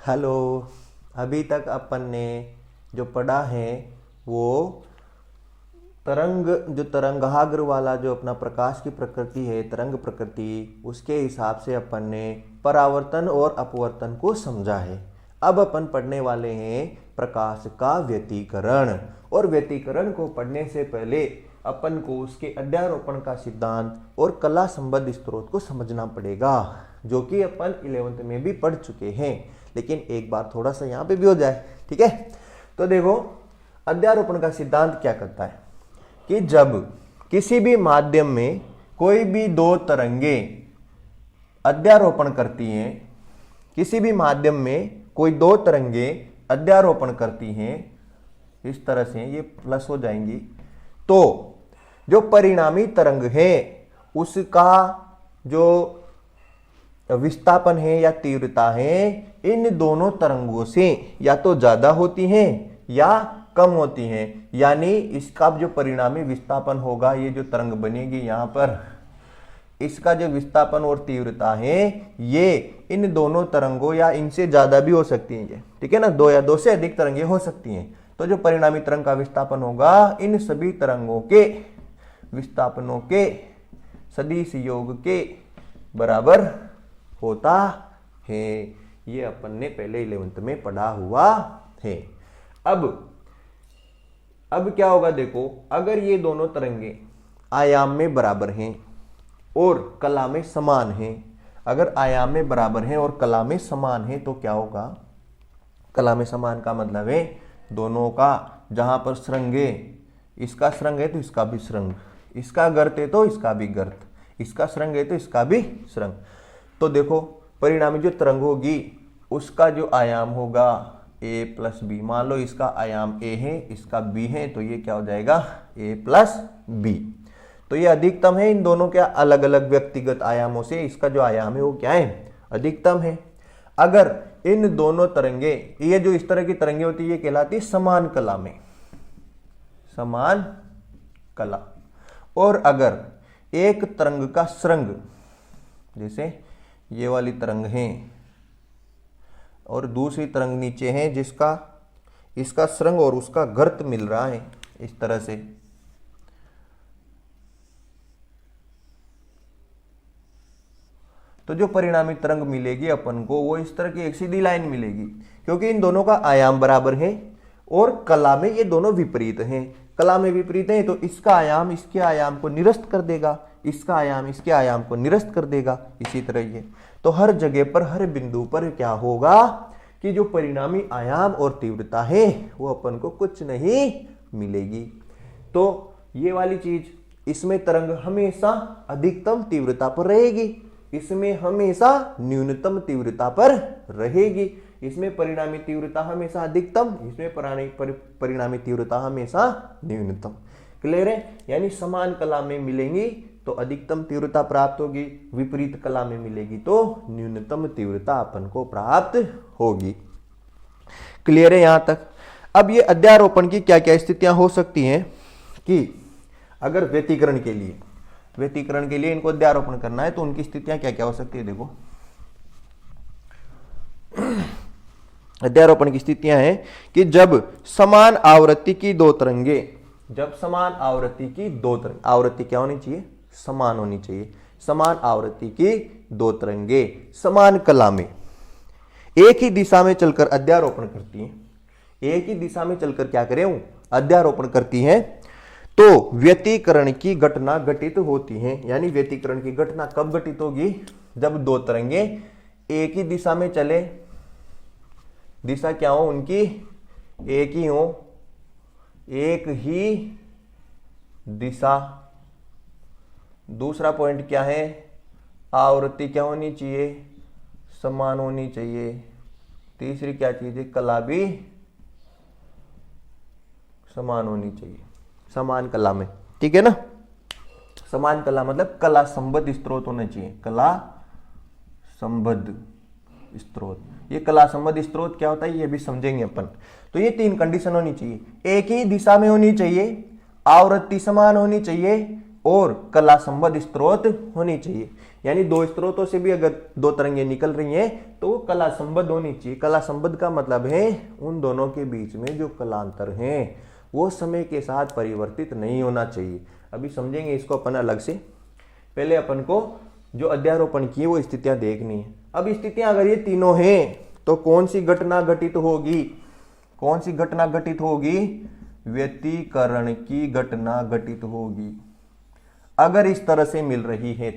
Hello. अभी तक अपन ने जो पढ़ा है वो तरंग, जो तरंगाग्र वाला जो अपना प्रकाश की प्रकृति है, तरंग प्रकृति, उसके हिसाब से अपन ने परावर्तन और अपवर्तन को समझा है। अब अपन पढ़ने वाले हैं प्रकाश का व्यतिकरण। और व्यतिकरण को पढ़ने से पहले अपन को उसके अध्यारोपण का सिद्धांत और कला संबद्ध स्रोत को समझना पड़ेगा, जो कि अपन 11th में भी पढ़ चुके हैं। लेकिन एक बार थोड़ा सा यहाँ पे भी हो जाए, ठीक है। तो देखो, अध्यारोपण का सिद्धांत क्या करता है कि जब किसी भी माध्यम में कोई भी दो तरंगे अध्यारोपण करती हैं, किसी भी माध्यम में कोई दो तरंगे अध्यारोपण करती हैं, इस तरह से ये प्लस हो जाएंगी, तो जो परिणामी तरंग है उसका जो विस्थापन है या तीव्रता है, इन दोनों तरंगों से या तो ज्यादा होती हैं या कम होती हैं। यानी इसका जो परिणामी विस्थापन होगा, ये जो तरंग बनेगी यहां पर, इसका जो विस्थापन और तीव्रता है ये इन दोनों तरंगों या इनसे ज्यादा भी हो सकती है, ठीक है ना। दो या दो से अधिक तरंगें हो सकती हैं। तो जो परिणामी तरंग का विस्थापन होगा, इन सभी तरंगों के विस्थापनों के सदिश योग के बराबर होता है। ये अपन ने पहले 11th में पढ़ा हुआ है। अब क्या होगा, देखो, अगर ये दोनों तरंगे आयाम में बराबर हैं और कला में समान हैं, अगर आयाम में बराबर हैं और कला में समान हैं, तो क्या होगा, कला में समान का मतलब है दोनों का, जहां पर श्रृंग है, इसका श्रृंग है तो इसका भी श्रृंग, इसका गर्त है तो इसका भी गर्त, इसका श्रृंग है तो इसका भी श्रृंग। तो देखो, परिणामी जो तरंग होगी उसका जो आयाम होगा a प्लस बी। मान लो इसका आयाम a है, इसका b है, तो ये क्या हो जाएगा, a प्लस बी। तो ये अधिकतम है इन दोनों के अलग अलग व्यक्तिगत आयामों से, इसका जो आयाम है वो क्या है, अधिकतम है। अगर इन दोनों तरंगे, ये जो इस तरह की तरंगे होती है, ये कहलाती है समान कला में, समान कला। और अगर एक तरंग का श्रृंग, जैसे ये वाली तरंग है और दूसरी तरंग नीचे है जिसका इसका श्रृंग और उसका गर्त मिल रहा है इस तरह से, तो जो परिणामी तरंग मिलेगी अपन को वो इस तरह की एक सीधी लाइन मिलेगी, क्योंकि इन दोनों का आयाम बराबर है और कला में ये दोनों विपरीत हैं। कला में विपरीत है तो इसका आयाम इसके आयाम को निरस्त कर देगा, इसका आयाम इसके आयाम को निरस्त कर देगा, इसी तरह ये। तो हर जगह पर, हर बिंदु पर क्या होगा कि जो परिणामी आयाम और तीव्रता है वो अपन को कुछ नहीं मिलेगी। तो ये वाली चीज, इसमें तरंग हमेशा अधिकतम तीव्रता पर रहेगी, इसमें हमेशा न्यूनतम तीव्रता पर रहेगी, इसमें परिणामी तीव्रता हमेशा अधिकतम, इसमें परिणामी तीव्रता हमेशा न्यूनतम। क्लियर है। यानी समान कला में मिलेंगी तो अधिकतम तीव्रता प्राप्त होगी, विपरीत कला में मिलेगी तो न्यूनतम तीव्रता अपन को प्राप्त होगी। क्लियर है यहां तक। अब ये अध्यारोपण की क्या क्या स्थितियां हो सकती हैं कि अगर व्यतिकरण के लिए इनको अध्यारोपण करना है तो उनकी स्थितियां क्या क्या हो सकती है। देखो, अध्यारोपण की स्थितियां हैं कि जब समान आवृत्ति की दो तरंगे, जब समान आवृत्ति की दो तरंग, आवृत्ति क्या होनी चाहिए, समान होनी चाहिए, समान आवृत्ति की दो तरंगे समान कला में एक ही दिशा में चलकर अध्यारोपण करती हैं, एक ही दिशा में चलकर क्या करें, अध्यारोपण करती हैं, तो व्यतिकरण की घटना घटित होती है। यानी व्यतिकरण की घटना कब घटित होगी, जब दो तरंगे एक ही दिशा में चले, दिशा क्या हो उनकी, एक ही हो, एक ही दिशा। दूसरा पॉइंट क्या है, आवृत्ति क्या होनी चाहिए, समान होनी चाहिए। तीसरी क्या चीज है, कला भी समान होनी चाहिए, समान कला में, ठीक है ना। समान कला मतलब कला संबद्ध स्रोत होना चाहिए, कला संबद्ध स्रोत। ये कला संबद्ध स्रोत क्या होता है ये भी समझेंगे अपन। तो ये तीन कंडीशन होनी चाहिए, एक ही दिशा में होनी चाहिए, आवृत्ति समान होनी चाहिए और कला संबद्ध स्रोत होनी चाहिए। यानी दो स्रोतों से भी अगर दो तरंगे निकल रही हैं तो वो कला संबद्ध होनी चाहिए। कला संबद्ध का मतलब है उन दोनों के बीच में जो कलांतर है वो समय के साथ परिवर्तित नहीं होना चाहिए। अभी समझेंगे इसको अपन अलग से। पहले अपन को जो अध्यारोपण की वो स्थितियां देखनी है। अब स्थितियां अगर ये तीनों हैं तो कौन सी घटना घटित होगी? कौन सी घटना घटित होगी? व्यतिकरण की घटना घटित होगी। अगर इस तरह से मिल रही है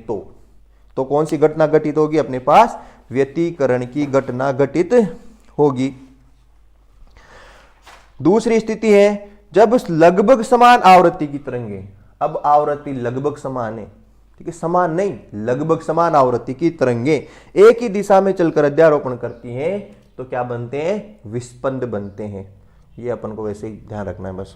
तो कौन सी घटना घटित होगी? अपने पास व्यतिकरण की घटना घटित होगी। दूसरी स्थिति है जब लगभग समान आवृत्ति की तरंगे, अब आवृत्ति लगभग समान है, ठीक है, समान नहीं, लगभग समान आवृत्ति की तरंगे एक ही दिशा में चलकर अध्यारोपण करती हैं तो क्या बनते हैं? विस्पंद बनते हैं। ये अपन को वैसे ही ध्यान रखना है बस।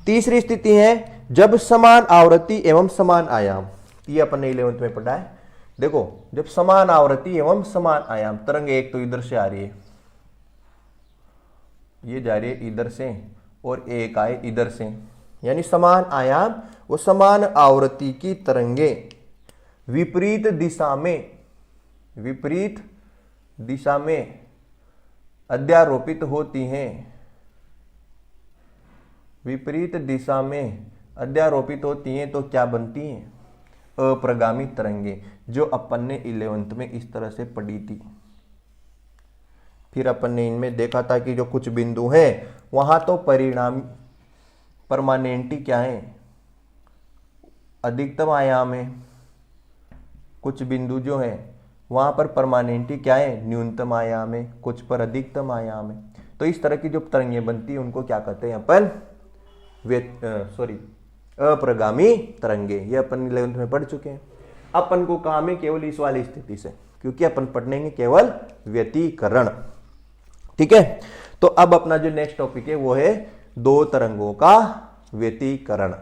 तीसरी स्थिति है जब समान आवृत्ति एवं समान आयाम, ये अपन ने 11th में पढ़ा है। देखो जब समान आवृत्ति एवं समान आयाम, तरंग एक तो इधर से आ रही है, ये जा रही है इधर से और एक आए इधर से, यानी समान आयाम वो समान आवृत्ति की तरंगे विपरीत दिशा में अध्यारोपित होती हैं। विपरीत दिशा में अध्यारोपित होती हैं तो क्या बनती हैं? अप्रगामी तरंगे, जो अपन ने 11th में इस तरह से पढ़ी थी। फिर अपन ने इनमें देखा था कि जो कुछ बिंदु हैं वहां तो परिणाम परमानेंटी क्या है? अधिकतम आयाम है। कुछ बिंदु जो है वहां पर परमानेंटी क्या है? न्यूनतम आयाम है। कुछ पर अधिकतम आयाम है। तो इस तरह की जो तरंगे बनती है उनको क्या कहते हैं अपन? अप्रगामी तरंगे। ये अपन 11th में पढ़ चुके हैं। अपन को काम है केवल इस वाली स्थिति से, क्योंकि अपन पढ़ेंगे केवल व्यतिकरण। ठीक है, तो अब अपना जो नेक्स्ट टॉपिक है वो है दो तरंगों का व्यतिकरण।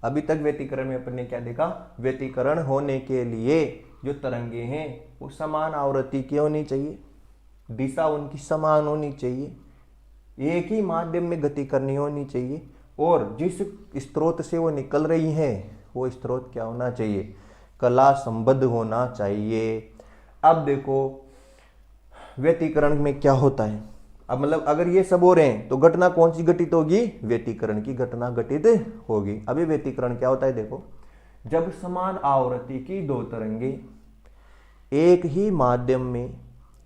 अभी तक व्यतिकरण में अपन ने क्या देखा? व्यतिकरण होने के लिए जो तरंगे हैं वो समान आवृत्ति की होनी चाहिए, दिशा उनकी समान होनी चाहिए, एक ही माध्यम में गति करनी होनी चाहिए, और जिस स्रोत से वो निकल रही है वो स्रोत क्या होना चाहिए? कला संबद्ध होना चाहिए। अब देखो व्यतिकरण में क्या होता है। अब मतलब अगर ये सब हो रहे हैं तो घटना कौन सी घटित होगी? व्यतिकरण की घटना घटित होगी। अभी व्यतिकरण क्या होता है? देखो, जब समान आवृत्ति की दो तरंगे एक ही माध्यम में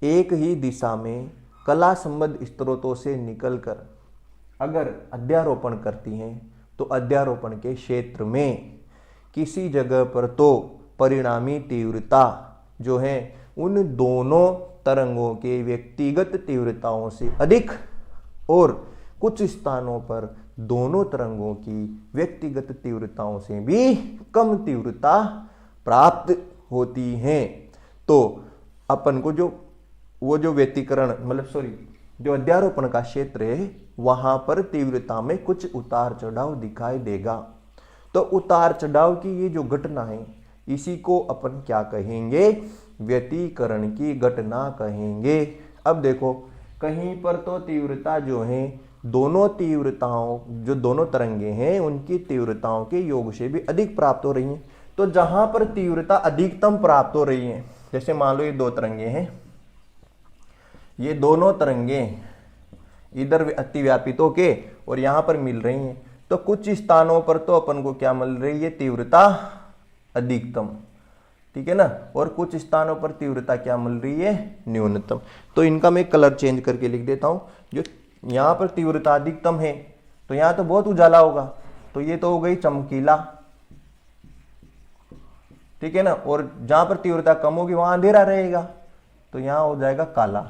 एक ही दिशा में कला संबद्ध स्रोतों से निकलकर अगर अध्यारोपण करती हैं तो अध्यारोपण के क्षेत्र में किसी जगह पर तो परिणामी तीव्रता जो है उन दोनों तरंगों के व्यक्तिगत तीव्रताओं से अधिक और कुछ स्थानों पर दोनों तरंगों की व्यक्तिगत तीव्रताओं से भी कम तीव्रता प्राप्त होती है। तो अपन को जो व्यतिकरण जो अध्यारोपण का क्षेत्र है वहां पर तीव्रता में कुछ उतार चढ़ाव दिखाई देगा। तो उतार चढ़ाव की ये जो घटना है इसी को अपन क्या कहेंगे? व्यतिकरण की घटना कहेंगे। अब देखो, कहीं पर तो तीव्रता जो है दोनों तीव्रताओं जो दोनों तरंगे हैं उनकी तीव्रताओं के योग से भी अधिक प्राप्त हो रही हैं। तो जहां पर तीव्रता अधिकतम प्राप्त हो रही है, जैसे मान लो ये दो तरंगे हैं, ये दोनों तरंगे इधर अतिव्यापित होके और यहां पर मिल रही हैं, तो कुछ स्थानों पर तो अपन को क्या मिल रही है? तीव्रता अधिकतम, ठीक है ना, और कुछ स्थानों पर तीव्रता क्या मिल रही है? न्यूनतम। तो इनका मैं कलर चेंज करके लिख देता हूं। जो यहां पर तीव्रता अधिकतम है तो यहां तो बहुत उजाला होगा, तो ये तो हो गई चमकीला, ठीक है ना, और जहां पर तीव्रता कम होगी वहां अंधेरा रहेगा, तो यहां हो जाएगा काला,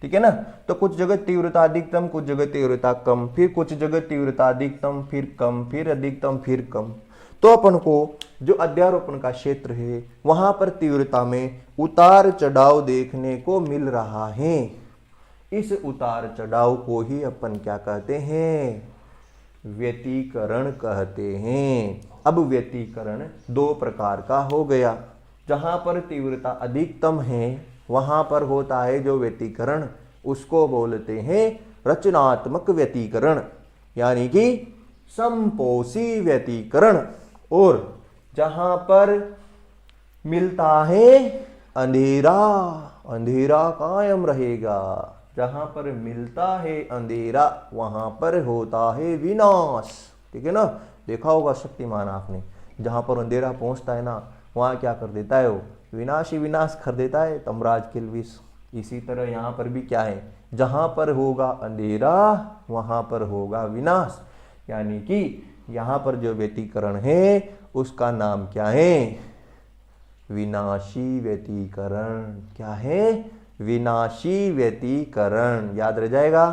ठीक है ना। तो कुछ जगह तीव्रता अधिकतम, कुछ जगह तीव्रता कम, फिर कुछ जगह तीव्रता अधिकतम, फिर कम, फिर अधिकतम, फिर कम। तो अपन को जो अध्यारोपण का क्षेत्र है वहां पर तीव्रता में उतार चढ़ाव देखने को मिल रहा है। इस उतार चढ़ाव को ही अपन क्या कहते हैं? व्यतिकरण कहते हैं। अब व्यतिकरण दो प्रकार का हो गया। जहां पर तीव्रता अधिकतम है वहां पर होता है जो व्यतिकरण, उसको बोलते हैं रचनात्मक व्यतिकरण। यानी कि संपोषी व्यतिकरण। और जहां पर मिलता है अंधेरा, अंधेरा कायम रहेगा। जहां पर मिलता है अंधेरा वहां पर होता है विनाश। ठीक है ना, देखा होगा शक्तिमान आपने, जहां पर अंधेरा पहुंचता है ना वहां क्या कर देता है वो, विनाश ही विनाश कर देता है, तमराज किल्विस। इसी तरह यहां पर भी क्या है, जहां पर होगा अंधेरा वहां पर होगा विनाश। यानी कि यहां पर जो व्यतिकरण है उसका नाम क्या है, विनाशी व्यतिकरण। क्या है, विनाशी व्यतिकरण। याद रह जाएगा।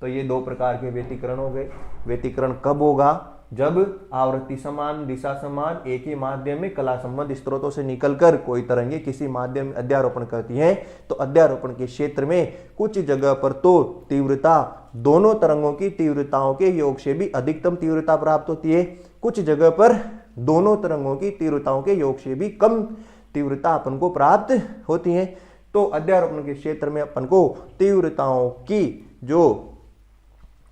तो ये दो प्रकार के व्यतिकरण हो गए। व्यतिकरण कब होगा, जब आवृत्ति समान, दिशा समान, एक ही माध्यम में कला संबंध स्त्रोतों से निकलकर कोई तरंगे किसी माध्यम में अध्यारोपण करती हैं, तो अध्यारोपण के क्षेत्र में कुछ जगह पर तो तीव्रता दोनों तरंगों की तीव्रताओं के योग से भी अधिकतम तीव्रता प्राप्त होती है, कुछ जगह पर दोनों तरंगों की तीव्रताओं के योग से भी कम तीव्रता अपन को प्राप्त होती है। तो अध्यारोपण के क्षेत्र में अपन को तीव्रताओं की जो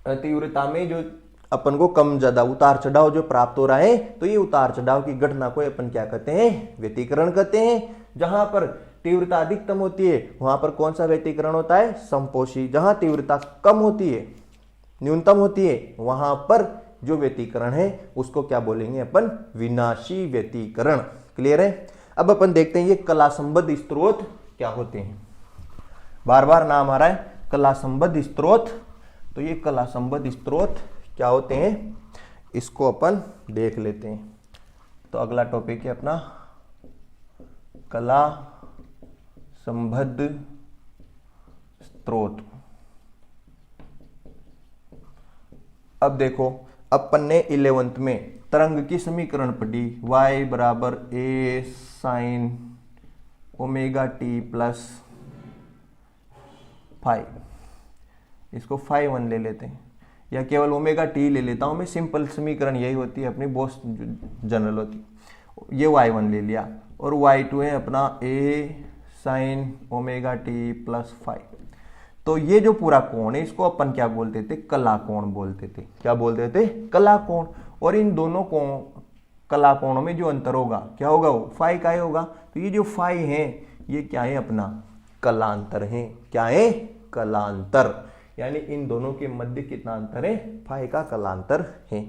तीव्रता में जो अपन को कम ज्यादा उतार चढ़ाव जो प्राप्त हो रहा है, तो ये उतार चढ़ाव की घटना को अपन क्या कहते हैं, व्यतिकरण कहते हैं। जहां पर तीव्रता अधिकतम होती है वहां पर कौन सा व्यतिकरण होता है, संपोषी। जहां तीव्रता कम होती है, न्यूनतम होती है, वहां पर जो व्यतिकरण है उसको क्या बोलेंगे अपन, विनाशी व्यतिकरण। क्लियर है। अब अपन देखते हैं ये कला संबद्ध स्त्रोत क्या होते हैं। बार बार नाम आ रहा है कला संबद्ध स्त्रोत। तो ये कला संबद्ध स्त्रोत क्या होते हैं, इसको अपन देख लेते हैं। तो अगला टॉपिक है अपना कला संबद्ध स्त्रोत। अब देखो अपन ने 11th में तरंग की समीकरण पढ़ी, y बराबर a sine omega T plus five. इसको फाइव 1 ले लेते हैं या केवल ओमेगा टी ले लेता हूं मैं, सिंपल समीकरण यही होती है अपनी, बहुत जनरल होती। ये y1 ले लिया और y2 है अपना a sine omega T plus five. तो ये जो पूरा कोण है इसको अपन क्या बोलते थे, कला कोण बोलते थे। क्या बोलते थे, कला कोण। और इन दोनों कला कोणों में जो अंतर होगा क्या होगा, वो फाई का ही होगा। तो ये जो फाई है ये क्या है अपना, कलांतर है। क्या है, कलांतर। यानी इन दोनों के मध्य कितना अंतर है, फाई का कलांतर है।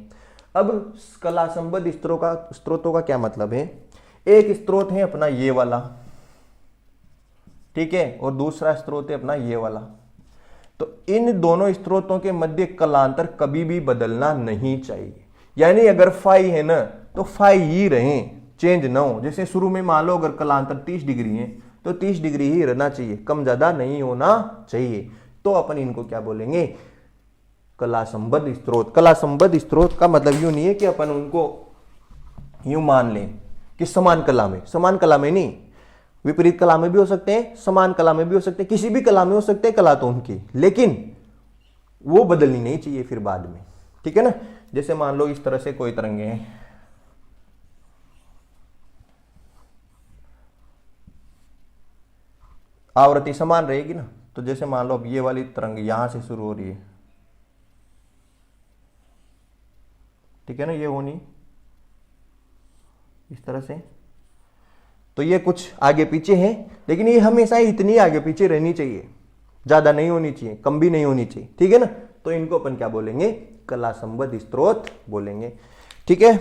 अब कला संबद्ध स्त्रोतों का क्या मतलब है, एक स्त्रोत है अपना ये वाला, ठीक है, और दूसरा स्त्रोत है अपना ये वाला। तो इन दोनों स्त्रोतों के मध्य कलांतर कभी भी बदलना नहीं चाहिए। यानी अगर फाई है ना तो फाई ही रहे, चेंज ना हो। जैसे शुरू में मान लो अगर कलांतर 30 डिग्री है तो 30 डिग्री ही रहना चाहिए, कम ज्यादा नहीं होना चाहिए। तो अपन इनको क्या बोलेंगे, कला संबद्ध स्त्रोत। कला संबद्ध स्त्रोत का मतलब यूं नहीं है कि अपन उनको यूं मान लें कि समान कला में नहीं, विपरीत कला में भी हो सकते हैं, समान कला में भी हो सकते हैं, किसी भी कला में हो सकते हैं कला तो उनकी, लेकिन वो बदलनी नहीं चाहिए फिर बाद में। ठीक है ना। जैसे मान लो इस तरह से कोई तरंगे हैं, आवृत्ति समान रहेगी ना। तो जैसे मान लो अब ये वाली तरंग यहां से शुरू हो रही है, ठीक है ना, ये होनी इस तरह से, तो ये कुछ आगे पीछे है, लेकिन ये हमेशा इतनी आगे पीछे रहनी चाहिए, ज्यादा नहीं होनी चाहिए, कम भी नहीं होनी चाहिए। ठीक है ना। तो इनको अपन क्या बोलेंगे, कला संबद्ध स्त्रोत बोलेंगे। ठीक है।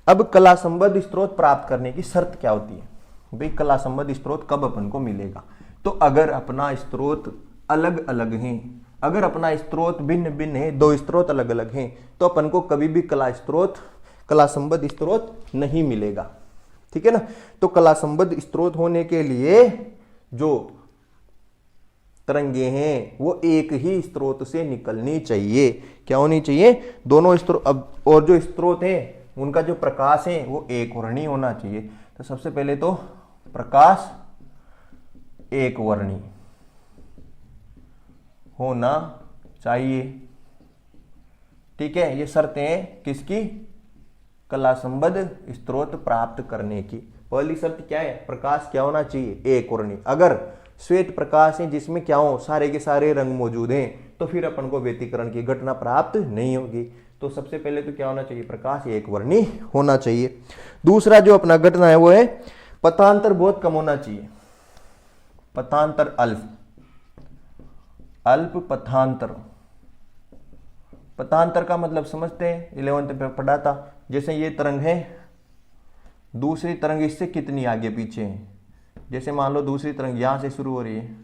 अब कला संबद्ध स्त्रोत प्राप्त करने की शर्त क्या होती है, भाई कला संबद्ध स्त्रोत कब अपन को मिलेगा। तो अगर अपना स्त्रोत अलग अलग है, अगर अपना स्त्रोत भिन्न भिन्न है, दो स्त्रोत अलग अलग हैं, तो अपन को कभी भी कला संबद्ध स्त्रोत नहीं मिलेगा। ठीक है ना। तो कला संबद्ध स्त्रोत होने के लिए जो तरंगे हैं वो एक ही स्त्रोत से निकलनी चाहिए। क्या होनी चाहिए, दोनों स्त्रोत। अब और जो स्त्रोत हैं उनका जो प्रकाश है वो एक वर्णी होना चाहिए। तो सबसे पहले तो प्रकाश एक वर्णी होना चाहिए। ठीक है। ये शर्तें हैं किसकी, कला संबद्ध स्त्रोत प्राप्त करने की। पहली शर्त क्या है, प्रकाश क्या होना चाहिए, एक वर्णी। अगर श्वेत प्रकाश है जिसमें क्या हो, सारे के सारे रंग मौजूद हैं, तो फिर अपन को व्यतिकरण की घटना प्राप्त नहीं होगी। तो सबसे पहले तो क्या होना चाहिए, प्रकाश एक वर्णी होना चाहिए। दूसरा जो अपना घटना है वो है पथांतर बहुत कम होना चाहिए, पथांतर अल्प, अल्प पथांतर। पथांतर का मतलब समझते हैं, 11th पे पढ़ा था। जैसे ये तरंग है, दूसरी तरंग इससे कितनी आगे पीछे है। जैसे मान लो दूसरी तरंग यहां से शुरू हो रही है,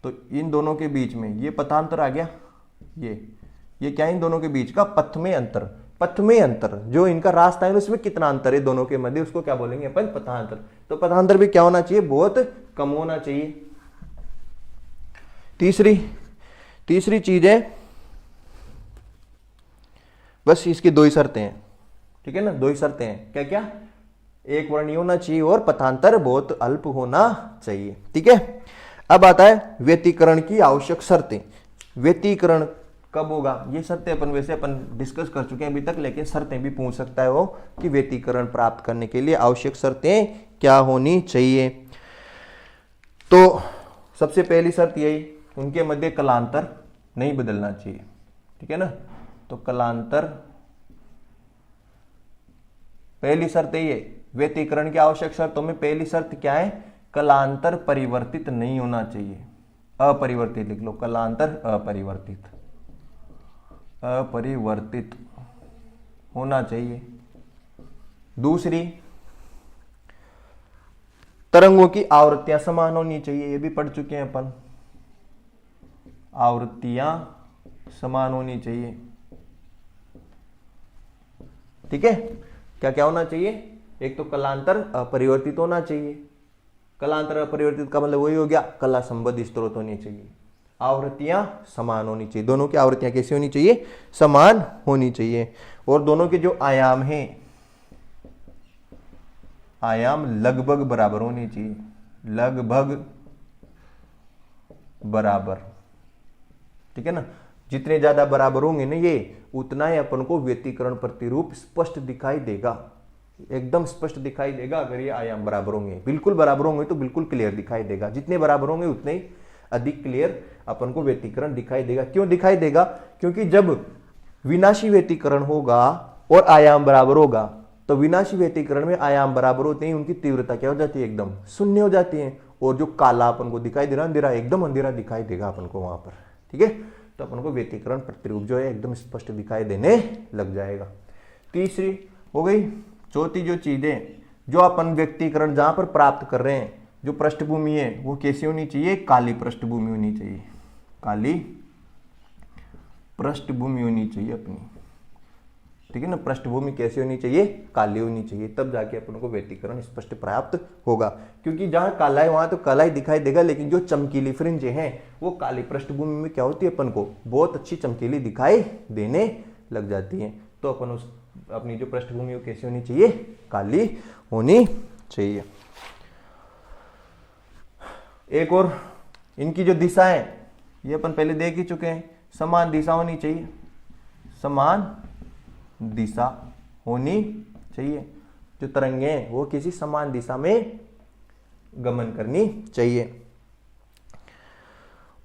तो इन दोनों के बीच में ये पथांतर आ गया। ये क्या है, इन दोनों के बीच का पथ में अंतर, पथ में अंतर, जो इनका रास्ता है उसमें कितना अंतर है दोनों के मध्य, उसको क्या बोलेंगे अपन, पथांतर। तो पथांतर भी क्या होना चाहिए, बहुत कम होना चाहिए। तीसरी चीज है, बस इसकी दो ही शर्तें हैं, ठीक है ना, दो ही शर्तें हैं। क्या क्या, एक वर्णी होना चाहिए और पथांतर बहुत अल्प होना चाहिए, ठीक है। अब आता है व्यतिकरण की आवश्यक शर्तें। व्यतिकरण कब होगा, ये शर्तें अपन डिस्कस कर चुके हैं अभी तक, लेकिन शर्तें भी पूछ सकता है वो कि व्यतिकरण प्राप्त करने के लिए आवश्यक शर्तें क्या होनी चाहिए। तो सबसे पहली शर्त यही, उनके मध्य कलांतर नहीं बदलना चाहिए, ठीक है ना। तो कलांतर पहली शर्त ये, व्यतिकरण की आवश्यक शर्तों में पहली शर्त क्या है, कलांतर परिवर्तित नहीं होना चाहिए। अपरिवर्तित लिख लो, कलांतर अपरिवर्तित होना चाहिए। दूसरी, तरंगों की आवृत्तियां समान होनी चाहिए, ये भी पढ़ चुके हैं अपन, आवृत्तियां समान होनी चाहिए, ठीक है। क्या क्या होना चाहिए, एक तो कलांतर अपरिवर्तित होना चाहिए। कलांतर अपरिवर्तित का मतलब वही हो गया, कला संबद्ध स्रोत होनी चाहिए। आवृत्तियां समान होनी चाहिए, दोनों की आवृत्तियां कैसी होनी चाहिए, समान होनी चाहिए। और दोनों के जो आयाम हैं, आयाम लगभग बराबर होनी चाहिए, लगभग बराबर, ठीक है ना। जितने ज्यादा बराबर होंगे ना ये, उतना ही अपन को व्यतिकरण प्रतिरूप स्पष्ट दिखाई देगा, एकदम स्पष्ट दिखाई देगा। अगर ये आयाम बराबर होंगे, बिल्कुल बराबर होंगे तो बिल्कुल क्लियर दिखाई देगा, जितने बराबर होंगे उतने ही अधिक क्लियर अपन को व्यतिकरण दिखाई देगा। क्यों दिखाई देगा, क्योंकि जब विनाशी व्यतिकरण होगा और आयाम बराबर होगा, तो विनाशी व्यतिकरण में आयाम बराबर होते ही उनकी तीव्रता क्या हो जाती है, एकदम शून्य हो जाती है। और जो काला अपन को दिखाई दे रहा अंधेरा, एकदम अंधेरा दिखाई देगा अपन को वहां पर, ठीक है। तो अपन को व्यतिकरण प्रतिरूप जो है एकदम स्पष्ट दिखाई देने लग जाएगा। तीसरी हो गई। चौथी जो चीजें जो अपन व्यतिकरण जहां पर प्राप्त कर रहे हैं, जो पृष्ठभूमि है वो कैसी होनी चाहिए, काली पृष्ठभूमि होनी चाहिए, काली पृष्ठभूमि होनी चाहिए अपनी, ठीक है ना। पृष्ठभूमि कैसी होनी चाहिए, काली होनी चाहिए, तब जाके अपन को व्यतिकरण स्पष्ट प्राप्त होगा। क्योंकि जहां काला है वहां तो काला ही दिखाई देगा, लेकिन जो चमकीली फ्रिंजें हैं वो काली पृष्ठभूमि में क्या होती है, अपन को बहुत अच्छी चमकीली दिखाई देने लग जाती है। तो अपन उस अपनी जो पृष्ठभूमि वो कैसी होनी चाहिए, काली होनी चाहिए। एक और इनकी जो दिशा है ये अपन पहले देख ही चुके हैं, समान दिशा होनी चाहिए, समान दिशा होनी चाहिए। जो तरंगे हैं वो किसी समान दिशा में गमन करनी चाहिए।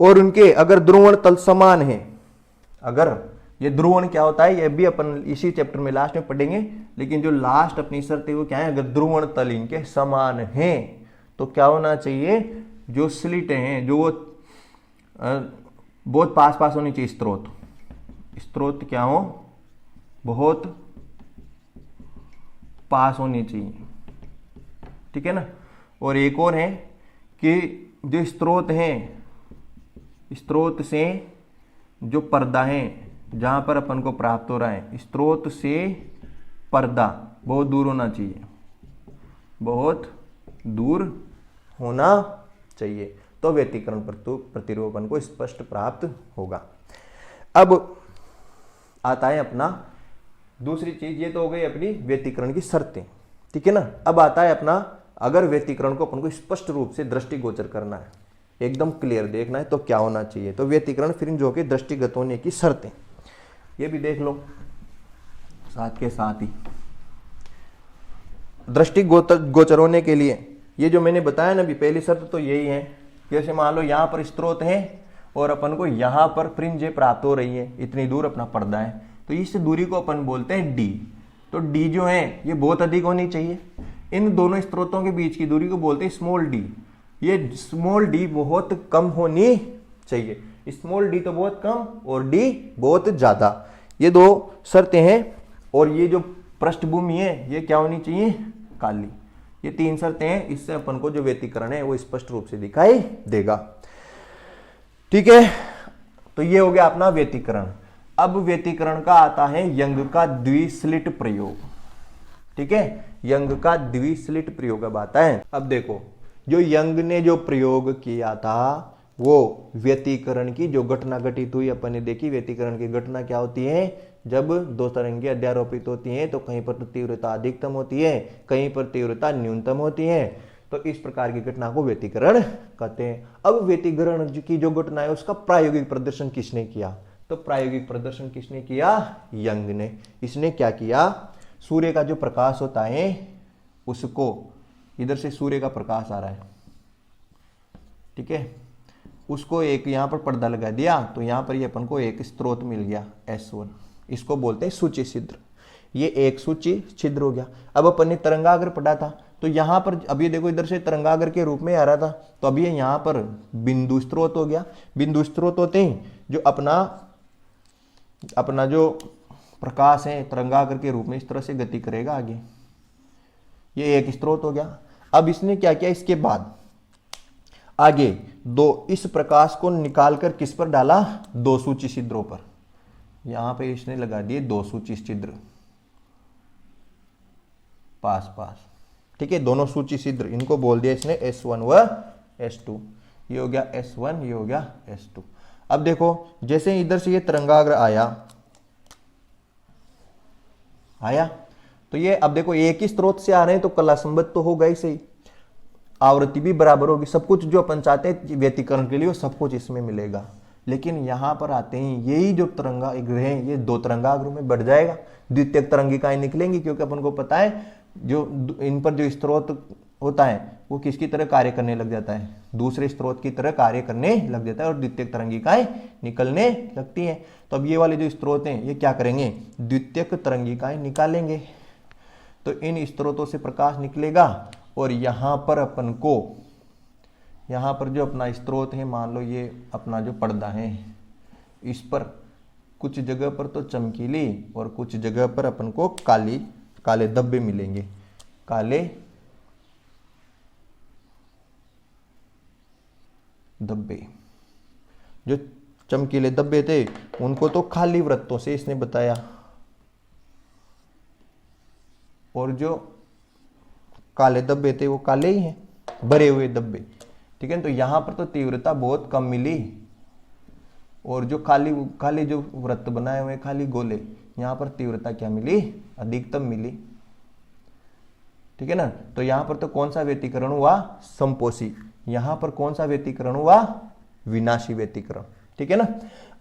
और उनके अगर ध्रुवण तल समान है, अगर ये ध्रुवण क्या होता है ये भी अपन इसी चैप्टर में लास्ट में पढ़ेंगे, लेकिन जो लास्ट अपनी शर्त है वो क्या है, अगर ध्रुवण तल इनके समान हैं तो क्या होना चाहिए, जो स्लिटें हैं जो वो बहुत पास पास होनी चाहिए, स्रोत क्या हो, बहुत पास होनी चाहिए, ठीक है ना। और एक और है कि जो स्रोत हैं, स्रोत से जो पर्दा है जहां पर अपन को प्राप्त हो रहा है, स्रोत से पर्दा बहुत दूर होना चाहिए, बहुत दूर होना चाहिए, तो व्यतिकरण प्रतिरूप अपन को स्पष्ट प्राप्त होगा। अब आता है अपना दूसरी चीज, ये तो हो गई अपनी व्यतिकरण की शर्तें, ठीक है ना। अब आता है अपना, अगर व्यतिकरण को अपन को स्पष्ट रूप से दृष्टिगोचर करना है, एकदम क्लियर देखना है, तो क्या होना चाहिए, तो व्यतिकरण फ्रिंज के दृष्टिगत होने की शर्तें, ये भी देख लो साथ के साथ ही। दृष्टिगोचर होने के लिए ये जो मैंने बताया ना अभी, पहली शर्त तो यही है, जैसे मान लो यहां पर स्रोत है और अपन को यहाँ पर फ्रिंज प्राप्त हो रही है, इतनी दूर अपना पर्दा है, तो इस दूरी को अपन बोलते हैं डी। तो डी जो है ये बहुत अधिक होनी चाहिए। इन दोनों स्रोतों के बीच की दूरी को बोलते हैं स्मॉल डी। ये स्मॉल डी बहुत कम होनी चाहिए, स्मॉल डी तो बहुत कम और डी बहुत ज्यादा, ये दो शर्तें हैं। और ये जो पृष्ठभूमि है ये क्या होनी चाहिए, काली। ये तीन शर्तें हैं, इससे अपन को जो व्यतिकरण है वो स्पष्ट रूप से दिखाई देगा। ठीक है, तो ये हो गया अपना व्यतिकरण। अब व्यतिकरण का आता है यंग का द्विस्लिट प्रयोग। ठीक है, यंग का द्विस्लिट प्रयोग अब आता है। अब देखो, जो यंग ने जो प्रयोग किया था वो व्यतिकरण की जो घटना घटित हुई अपन ने देखी। व्यतिकरण की घटना क्या होती है, जब दो तरंगें अध्यारोपित होती हैं तो कहीं पर तो तीव्रता अधिकतम होती है, कहीं पर तीव्रता न्यूनतम होती है। तो इस प्रकार की घटना को व्यतिकरण कहते हैं। अब व्यतिकरण की जो घटना है उसका प्रायोगिक प्रदर्शन किसने किया, तो प्रायोगिक प्रदर्शन किसने किया, यंग ने। इसने क्या किया, सूर्य का जो प्रकाश होता है उसको, इधर से सूर्य का प्रकाश आ रहा है, ठीक है, उसको एक यहां पर पर्दा लगा दिया, तो यहां पर ये अपन को एक स्रोत मिल गया S1, इसको बोलते हैं सूची छिद्र। ये एक सूची छिद्र हो गया। अब अपन ने तरंगाग्र पढ़ा था, तो यहां पर अब ये देखो इधर से तरंगाग्र के रूप में आ रहा था, तो अब ये यहां पर बिंदु स्रोत हो गया। बिंदु स्रोत होते हैं जो अपना जो प्रकाश है तरंगाग्र के रूप में इस तरह से गति करेगा आगे। ये एक स्रोत हो गया। अब इसने क्या किया, इसके बाद आगे दो इस प्रकाश को निकालकर किस पर डाला, दो सूची छिद्रों पर। यहां पे इसने लगा दिए दो सूची छिद्र पास पास, ठीक है, दोनों सूची छिद्र, इनको बोल दिया इसने S1 व S2। ये हो गया S1, ये हो गया S2। अब देखो जैसे इधर से ये तरंगाग्र आया तो ये अब देखो एक ही स्रोत से आ रहे हैं तो कला संबद्ध तो होगा ही सही, आवृत्ति भी बराबर होगी, सब कुछ जो अपन चाहते हैं व्यतिकरण के लिए वो सब कुछ इसमें मिलेगा। लेकिन यहां पर आते ही यही जो तरंगाग्र है ये दो तरंगाग्र में बढ़ जाएगा, द्वितीयक तरंगिकाएं निकलेंगी, क्योंकि अपन को पता है जो इन पर जो स्रोत होता है वो किसकी तरह कार्य करने लग जाता है, दूसरे स्रोत की तरह कार्य करने लग जाता है और द्वितीयक तरंगिकाएं निकलने लगती हैं। तो अब ये वाले जो स्रोत हैं ये क्या करेंगे, द्वितीयक तरंगिकाएं निकालेंगे। तो इन स्रोतों से प्रकाश निकलेगा और यहां पर अपन को, यहां पर जो अपना स्रोत है, मान लो ये अपना जो पर्दा है, इस पर कुछ जगह पर तो चमकीली और कुछ जगह पर अपन को काले धब्बे मिलेंगे। काले धब्बे, जो चमकीले धब्बे थे उनको तो खाली वृत्तों से इसने बताया, और जो काले धब्बे थे वो काले ही हैं, भरे हुए धब्बे, ठीक है। तो यहां पर तो तीव्रता बहुत कम मिली, और जो खाली जो वृत्त बनाए हुए खाली गोले, यहां पर तीव्रता क्या मिली, अधिकतम मिली, ठीक है ना। तो यहां पर तो कौन सा व्यतिकरण हुआ, संपोषी। यहां पर कौन सा व्यतिकरण हुआ, विनाशी व्यतिकरण, ठीक है ना।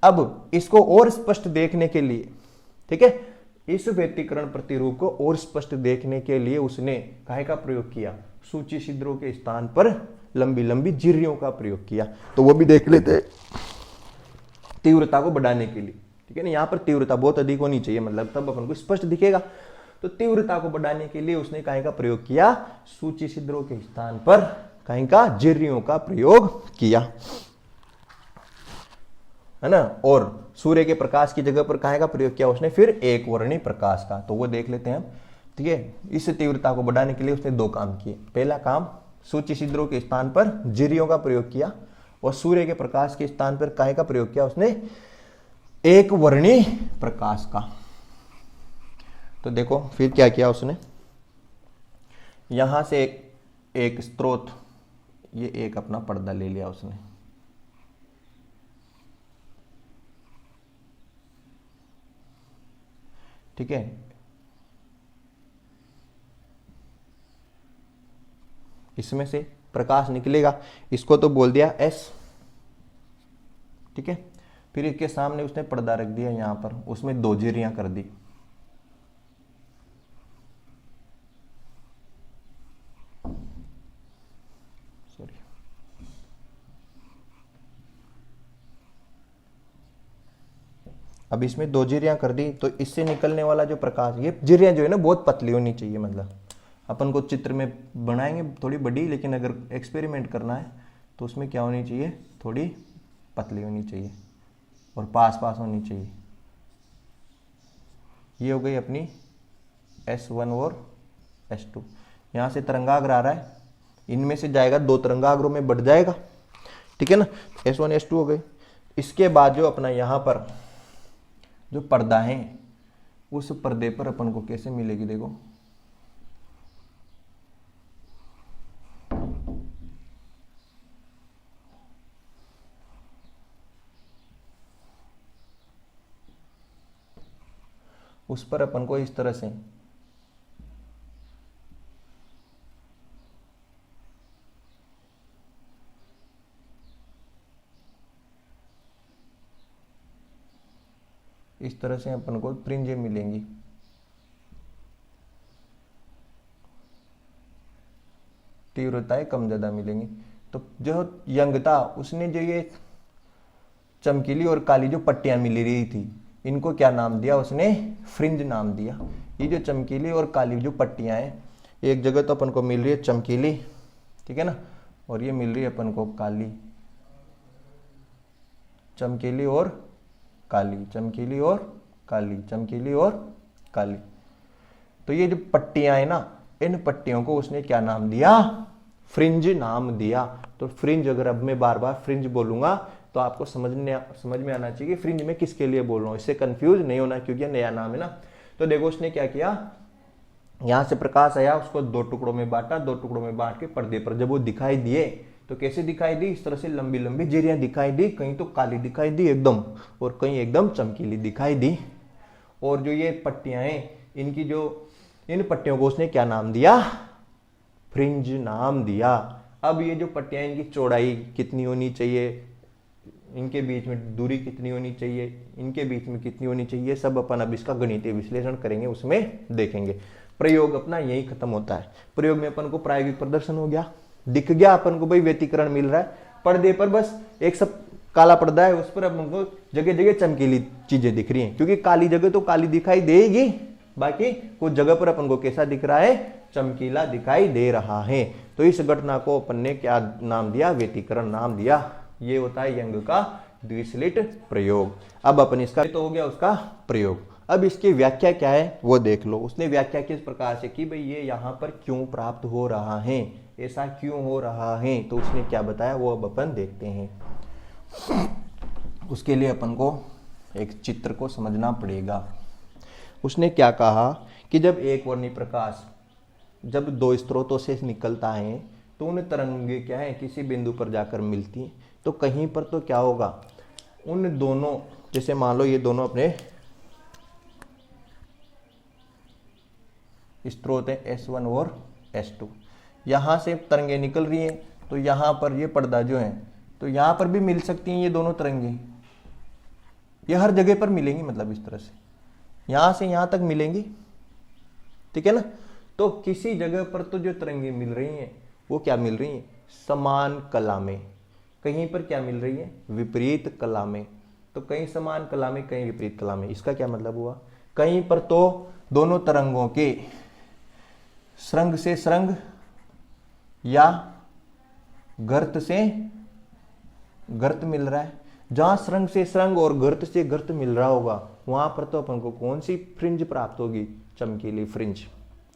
अब इसको और स्पष्ट देखने के लिए, ठीक है, इस व्यतिकरण प्रतिरूप को और स्पष्ट देखने के लिए उसने काहे का प्रयोग किया, सूची छिद्रों के स्थान पर लंबी लंबी झिर्रियों का प्रयोग किया। तो वो भी देख लेते, तीव्रता को बढ़ाने के लिए, ठीक है ना। यहां पर तीव्रता बहुत अधिक होनी चाहिए, मतलब तब अपन को स्पष्ट दिखेगा। तो तीव्रता को बढ़ाने के लिए उसने काहे का प्रयोग किया, सूची छिद्रों के स्थान पर काहे का, झिर्रियों का प्रयोग किया, है ना। और सूर्य के प्रकाश की जगह पर काहे का प्रयोग किया उसने, फिर एक वर्णी प्रकाश का। तो वो देख लेते हैं हम, ठीक है। इस तीव्रता को बढ़ाने के लिए उसने दो काम किए। पहला काम, सूची छिद्रों के स्थान पर झिर्रियों का प्रयोग किया, और सूर्य के प्रकाश के स्थान पर काहे का प्रयोग किया उसने, एक वर्णी प्रकाश का। तो देखो फिर क्या किया उसने, यहां से एक स्रोत, ये एक अपना पर्दा ले लिया उसने, ठीक है। इसमें से प्रकाश निकलेगा, इसको तो बोल दिया S, ठीक है। फिर इसके सामने उसने पर्दा रख दिया, यहां पर उसमें दो झिर्रियां कर दी, सॉरी, अब इसमें 2 झिर्रियाँ कर दी, तो इससे निकलने वाला जो प्रकाश, ये झिर्रियाँ जो है ना बहुत पतली होनी चाहिए, मतलब अपन को चित्र में बनाएंगे थोड़ी बड़ी, लेकिन अगर एक्सपेरिमेंट करना है तो उसमें क्या होनी चाहिए, थोड़ी पतली होनी चाहिए और पास पास होनी चाहिए। ये हो गई अपनी S1 और S2। यहाँ से तरंगाग्र आ रहा है, इनमें से जाएगा 2 तरंगाग्रों में बढ़ जाएगा, ठीक है ना। S1 S2 हो गई। इसके बाद जो अपना यहाँ पर जो पर्दा है, उस पर्दे पर अपन को कैसे मिलेगी, देखो उस पर अपन को इस तरह से अपन को फ्रिंजें मिलेंगी। तीव्रताएं कम ज्यादा मिलेंगी। तो जो यंग था उसने जो ये चमकीली और काली जो पट्टियां मिल रही थी, इनको क्या नाम दिया उसने, फ्रिंज नाम दिया। ये जो चमकीली और काली जो पट्टियां हैं, एक जगह तो अपन को मिल रही है चमकीली, ठीक है ना, और ये मिल रही है अपन को काली, चमकीली और काली, चमकीली और काली, चमकीली और काली। तो ये जो पट्टियां हैं ना, इन पट्टियों को उसने क्या नाम दिया, फ्रिंज नाम दिया। तो फ्रिंज, अगर अब मैं बार बार फ्रिंज बोलूंगा तो आपको समझ में आना चाहिए कि फ्रिंज में किसके लिए बोल रहा हूं, इससे कंफ्यूज नहीं होना, क्योंकि नया नाम है ना। तो देखो उसने क्या किया, यहां से प्रकाश आया, उसको 2 टुकड़ों में बांटा, 2 टुकड़ों में बांट के पर्दे पर जब वो दिखाई दिए तो कैसे दिखाई दी, इस तरह से लंबी लंबी झिर्रियां दिखाई दी, कहीं तो काली दिखाई दी एकदम, और कहीं एकदम चमकीली दिखाई दी। और जो ये पट्टियां हैं, इनकी जो इन पट्टियों को उसने क्या नाम दिया, फ्रिंज नाम दिया। अब ये जो पट्टियां, इनकी चौड़ाई कितनी होनी चाहिए, इनके बीच में दूरी कितनी होनी चाहिए, इनके बीच में कितनी होनी चाहिए, सब अपन अब इसका गणितीय विश्लेषण करेंगे, उसमें देखेंगे। प्रयोग अपना यही खत्म होता है। प्रयोग में अपन को प्रायोगिक प्रदर्शन हो गया, दिख गया अपन को भाई व्यतिकरण मिल रहा है, पर्दे पर बस एक सब काला पर्दा है, उस पर अपन को जगह जगह चमकीली चीजें दिख रही हैं, क्योंकि काली जगह तो काली दिखाई देगी, बाकी कुछ जगह पर अपन को कैसा दिख रहा है, चमकीला दिखाई दे रहा है। तो इस घटना को अपन ने क्या नाम दिया, व्यतिकरण नाम दिया। ये होता है यंग का द्विस्लिट प्रयोग। अब अपन इसका तो हो गया उसका प्रयोग। अब इसकी व्याख्या क्या है वो देख लो। उसने व्याख्या किस प्रकार से की, भाई ये यहाँ पर क्यों प्राप्त हो रहा है, ऐसा क्यों हो रहा है, तो उसने क्या बताया वो अब अपन देखते हैं। उसके लिए अपन को एक चित्र को समझना पड़ेगा। उसने क्या कहा कि जब एक वर्णी प्रकाश जब 2 स्रोतों से निकलता है तो उन तरंगें क्या है, किसी बिंदु पर जाकर मिलती, तो कहीं पर तो क्या होगा, उन दोनों, जैसे मान लो ये दोनों अपने स्रोत है S1 और S2, यहां से तरंगे निकल रही हैं, तो यहां पर ये पर्दा जो है, तो यहां पर भी मिल सकती हैं ये दोनों तरंगे, ये हर जगह पर मिलेंगी, मतलब इस तरह से यहां से यहां तक मिलेंगी, ठीक है ना। तो किसी जगह पर तो जो तरंगे मिल रही हैं वो क्या मिल रही हैं, समान कला में, कहीं पर क्या मिल रही है, विपरीत कला में। तो कहीं समान कला में, कहीं विपरीत कला में, इसका क्या मतलब हुआ, कहीं पर तो दोनों तरंगों के श्रृंग से श्रृंग या गर्त से गर्त मिल रहा है, जहां श्रृंग से श्रृंग और गर्त से गर्त मिल रहा होगा वहां पर तो अपन को कौन सी फ्रिंज प्राप्त होगी, चमकीली फ्रिंज।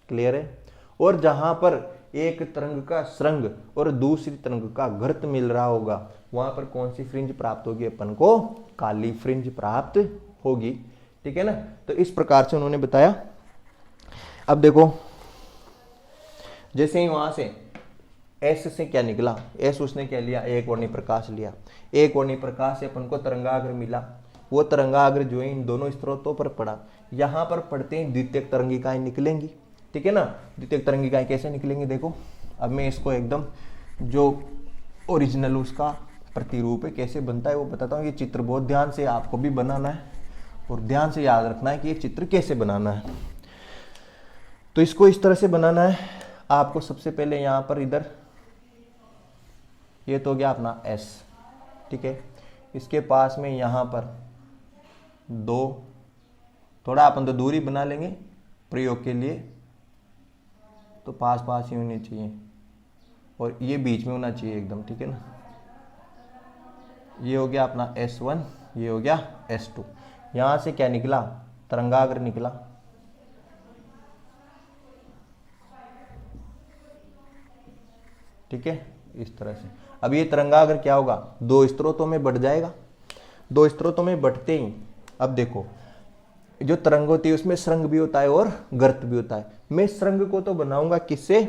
क्लियर है। और जहां पर एक तरंग का श्रृंग और दूसरी तरंग का गर्त मिल रहा होगा वहां पर कौन सी फ्रिंज प्राप्त होगी, अपन को काली फ्रिंज प्राप्त होगी, ठीक है ना। तो इस प्रकार से उन्होंने बताया। अब देखो, जैसे ही वहां से S से क्या निकला, S उसने क्या लिया, एक वर्णी प्रकाश लिया, एक वर्णी प्रकाश से अपन को तरंगाग्र मिला, वो तरंगाग्र जो है इन दोनों स्रोतों पर पड़ा, यहां पर पड़ते ही द्वितीयक तरंगिकाएं निकलेंगी, ठीक है ना। द्वितीयक तरंगिकाएं कैसे निकलेंगी, देखो अब मैं इसको एकदम जो ओरिजिनल उसका प्रतिरूप है कैसे बनता है वो बताता हूँ। ये चित्र बहुत ध्यान से आपको भी बनाना है और ध्यान से याद रखना है कि ये चित्र कैसे बनाना है। तो इसको इस तरह से बनाना है आपको। सबसे पहले यहाँ पर इधर ये तो हो गया अपना S, ठीक है। इसके पास में यहाँ पर 2, थोड़ा अपन तो दूरी बना लेंगे प्रयोग के लिए, तो पास पास ही होने चाहिए और ये बीच में होना चाहिए एकदम, ठीक है ना। ये हो गया अपना S1, ये हो गया S2। यहाँ से क्या निकला, तरंगाग्र निकला। ठीक है, इस तरह से। अब ये तरंगाग्र क्या होगा, दो स्रोतों में बढ़ जाएगा। दो स्रोतों में बढ़ते ही अब देखो, जो तरंग होती है उसमें श्रृंग भी होता है और गर्त भी होता है। मैं श्रृंग को तो बनाऊंगा किससे,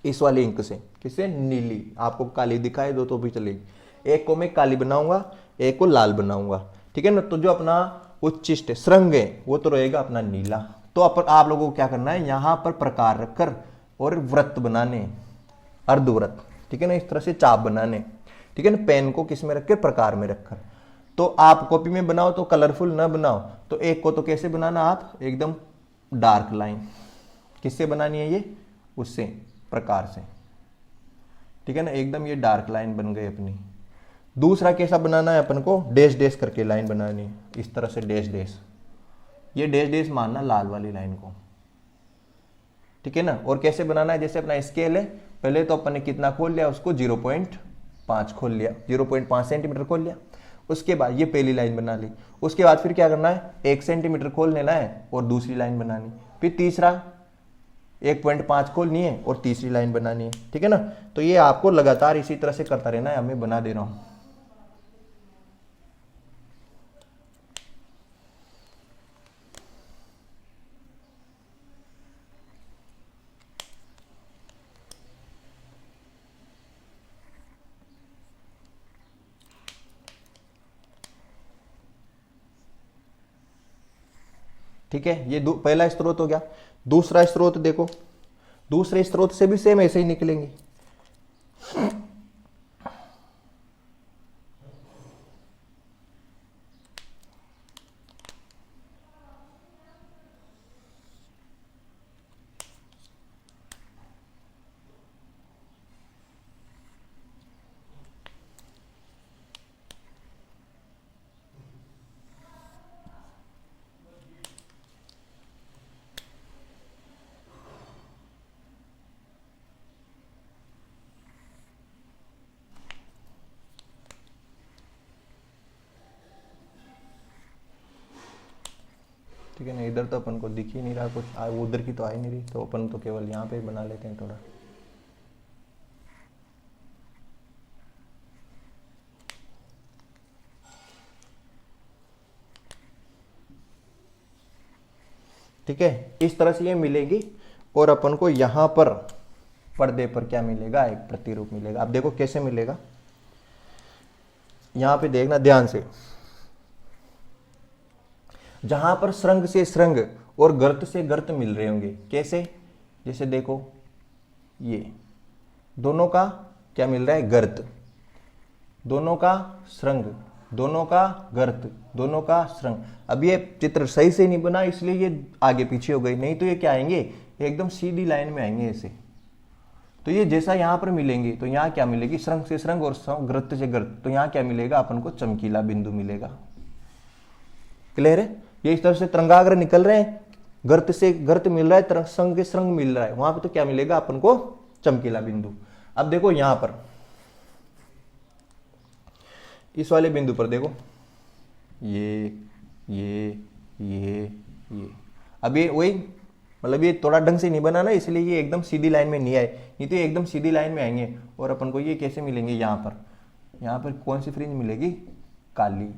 इस वाले इंक से, किससे, नीली। आपको काली दिखाई दो तो भी चलेगी। एक को मैं काली बनाऊंगा, एक को लाल बनाऊंगा, ठीक है ना। तो जो अपना उच्चिष्ट श्रृंग है वो तो रहेगा अपना नीला। तो आप लोगों को क्या करना है, यहां पर प्रकार रखकर और व्रत बनाने, अर्धव्रत, ठीक है ना, इस तरह से चाप बनाने, ठीक है ना। पेन को किस में रखकर, प्रकार में रखकर। तो आप कॉपी में बनाओ तो कलरफुल ना बनाओ, तो एक को तो कैसे बनाना, आप एकदम डार्क लाइन किससे बनानी है, ये उससे, प्रकार से, ठीक है ना, एकदम ये डार्क लाइन बन गई अपनी। दूसरा कैसा बनाना है अपन को, डैश डैश करके लाइन बनानी है, इस तरह से डैश डैश, ये डैश डैश मानना लाल वाली लाइन को, ठीक है ना। और कैसे बनाना है, जैसे अपना स्केल है, पहले तो अपन ने कितना खोल लिया उसको, 0.5 खोल लिया, 0.5 सेंटीमीटर खोल लिया। उसके बाद ये पहली लाइन बना ली। उसके बाद फिर क्या करना है, 1 सेंटीमीटर खोल लेना है और दूसरी लाइन बनानी। फिर तीसरा 1.5 खोलनी है और तीसरी लाइन बनानी है, ठीक है ना। तो ये आपको लगातार इसी तरह से करता रहना है, मैं बना दे रहा हूं। ठीक है, ये पहला स्रोत हो गया। दूसरा स्रोत देखो, दूसरे स्रोत से भी सेम ऐसे ही निकलेंगे। ठीक है ना, इधर तो अपन को दिख ही नहीं रहा कुछ, उधर की तो आ ही नहीं रही, तो अपन तो केवल यहाँ पे बना लेते हैं थोड़ा। ठीक है, इस तरह से ये मिलेगी। और अपन को यहां पर पर्दे पर क्या मिलेगा, एक प्रतिरूप मिलेगा। अब देखो कैसे मिलेगा, यहां पे देखना ध्यान से, जहां पर श्रृंग से श्रृंग और गर्त से गर्त मिल रहे होंगे, कैसे, जैसे देखो ये दोनों का क्या मिल रहा है, गर्त, दोनों का श्रृंग, दोनों का गर्त, दोनों का श्रृंग। अब ये चित्र सही से नहीं बना इसलिए ये आगे पीछे हो गई, नहीं तो ये क्या आएंगे, एकदम सीधी लाइन में आएंगे ऐसे। तो ये जैसा यहां पर मिलेंगे तो यहां क्या मिलेगी, श्रृंग से श्रृंग और गर्त से गर्त, तो यहां क्या मिलेगा अपन को, चमकीला बिंदु मिलेगा। क्लियर है, ये इस तरह से तरंगाग्र निकल रहे हैं, गर्त से गर्त मिल रहा है, श्रृंग से श्रृंग मिल रहा है, वहां पर तो क्या मिलेगा अपन को, चमकीला बिंदु। अब देखो यहां पर इस वाले बिंदु पर देखो, ये अब ये वही, मतलब ये थोड़ा ढंग से नहीं बना ना, इसलिए ये एकदम सीधी लाइन में नहीं आए, नहीं तो ये एकदम सीधी लाइन में आएंगे। और अपन को ये कैसे मिलेंगे, यहाँ पर कौन सी फ्रिंज मिलेगी, काली।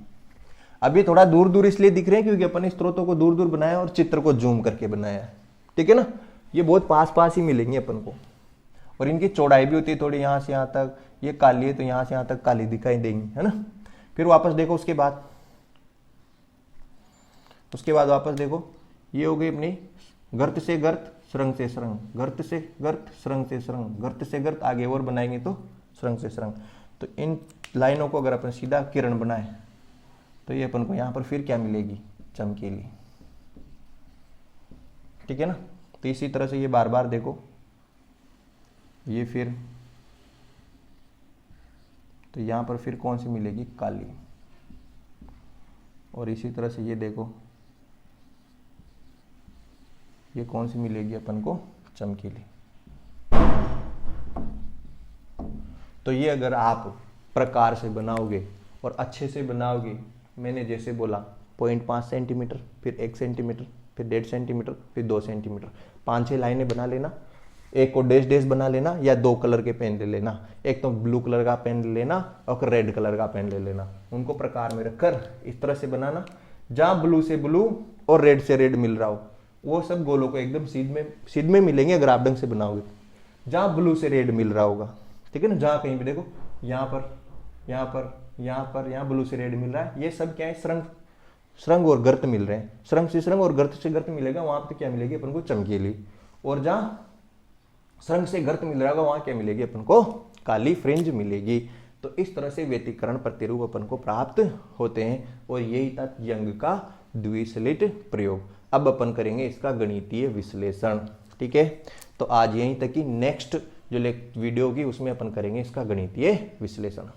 अब ये थोड़ा दूर दूर इसलिए दिख रहे हैं क्योंकि अपन स्रोतों को दूर दूर बनाया और चित्र को जूम करके बनाया है, ठीक है ना। ये बहुत पास पास ही मिलेंगे अपन को, और इनकी चौड़ाई भी होती है थोड़ी, यहाँ से यहाँ तक ये काली है तो यहाँ से यहाँ तक काली दिखाई देंगी, है ना। फिर वापस देखो उसके बाद वापस देखो, ये हो गई अपनी गर्त से गर्त, श्रृंग से श्रृंग, गर्त से गर्त, श्रृंग से श्रृंग, गर्त से गर्त, आगे और बनाएंगे तो श्रृंग से श्रृंग। तो इन लाइनों को अगर अपन सीधा किरण बनाए तो ये अपन को यहाँ पर फिर क्या मिलेगी, चमकीली, ठीक है ना। तो इसी तरह से ये बार बार देखो, ये फिर तो यहां पर फिर कौन सी मिलेगी, काली, और इसी तरह से ये देखो, ये कौन सी मिलेगी अपन को, चमकीली। तो ये अगर आप प्रकार से बनाओगे और अच्छे से बनाओगे, मैंने जैसे बोला 0.5 सेंटीमीटर, फिर 1 सेंटीमीटर, फिर 1.5 सेंटीमीटर, फिर 2 सेंटीमीटर, 5-6 लाइनें बना लेना। एक को डैश डैश बना लेना, या 2 कलर के पेन ले लेना, एक तो ब्लू कलर का पेन ले लेना और रेड कलर का पेन ले लेना। उनको प्रकार में रखकर इस तरह से बनाना, जहां ब्लू से ब्लू और रेड से रेड मिल रहा हो वो सब गोलों को एकदम सीध में मिलेंगे अगर आप ढंग से बनाओगे। जहां ब्लू से रेड मिल रहा होगा, ठीक है ना, जहां कहीं भी देखो, यहाँ पर, यहाँ पर, यहाँ पर, यहाँ ब्लू से रेड मिल रहा है, ये सब क्या है, श्रृंग और गर्त मिल रहे हैं। श्रृंग से श्रृंग और गर्त से गर्त मिलेगा, वहां पर क्या मिलेगी अपन को, चमकीली। और जहां श्रृंग से गर्त मिल रहा होगा वहां क्या मिलेगी अपन को, काली फ्रिंज मिलेगी। तो इस तरह से व्यतिकरण प्रतिरूप अपन को प्राप्त होते हैं, और यही था यंग का द्विसलिट प्रयोग। अब अपन करेंगे इसका गणितीय विश्लेषण, ठीक है। तो आज यहीं तक कि नेक्स्ट जो वीडियो होगी उसमें अपन करेंगे इसका गणितीय विश्लेषण।